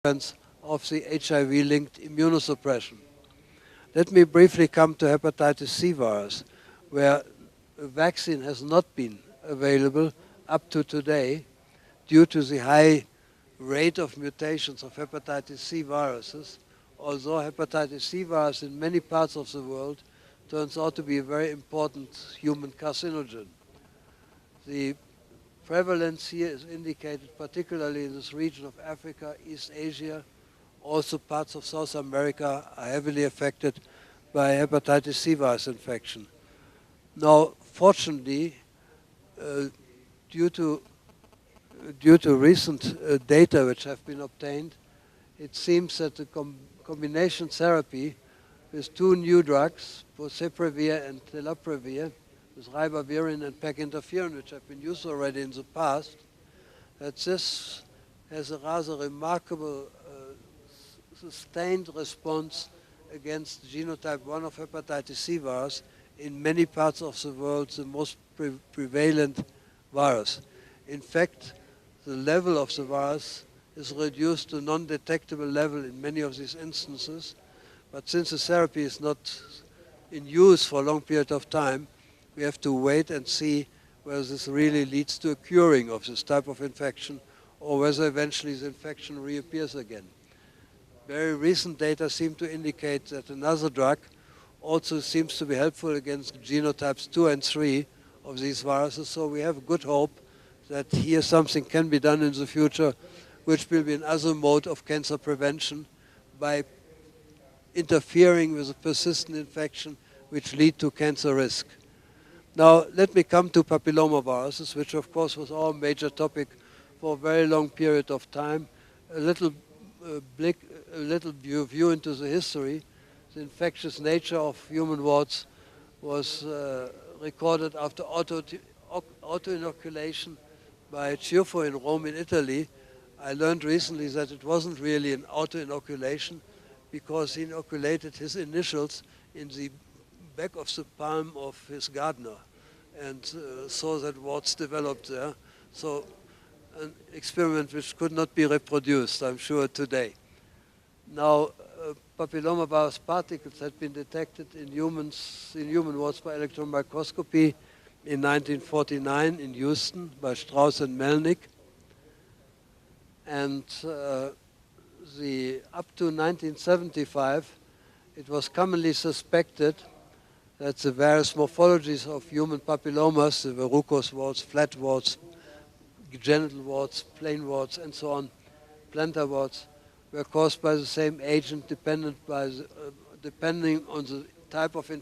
of the HIV-linked immunosuppression. Let me briefly come to hepatitis C virus, where a vaccine has not been available up to today due to the high rate of mutations of hepatitis C viruses, although hepatitis C virus in many parts of the world turns out to be a very important human carcinogen. The prevalence here is indicated particularly in this region of Africa, East Asia. Also parts of South America are heavily affected by hepatitis C virus infection. Now, fortunately, due to recent data which have been obtained, it seems that the combination therapy with two new drugs, boceprevir and tenofovir, with ribavirin and PEG interferon, which have been used already in the past, that this has a rather remarkable sustained response against genotype 1 of hepatitis C virus in many parts of the world, the most prevalent virus. In fact, the level of the virus is reduced to non-detectable level in many of these instances, but since the therapy is not in use for a long period of time, we have to wait and see whether this really leads to a curing of this type of infection or whether eventually the infection reappears again. Very recent data seem to indicate that another drug also seems to be helpful against genotypes 2 and 3 of these viruses, so we have good hope that here something can be done in the future, which will be another mode of cancer prevention by interfering with a persistent infection which lead to cancer risk. Now, let me come to papillomaviruses, which of course was our major topic for a very long period of time. A little view into the history. The infectious nature of human warts was recorded after auto-inoculation by Ciuffo in Rome in Italy. I learned recently that it wasn't really an auto-inoculation because he inoculated his initials in the back of the palm of his gardener and saw that warts developed there. So an experiment which could not be reproduced, I'm sure, today. Now, papillomavirus particles had been detected in human warts by electron microscopy in 1949 in Houston by Strauss and Melnick. And up to 1975, it was commonly suspected that the various morphologies of human papillomas, the verrucous warts, flat warts, genital warts, plain warts, and so on, plantar warts, were caused by the same agent depending on the type of infection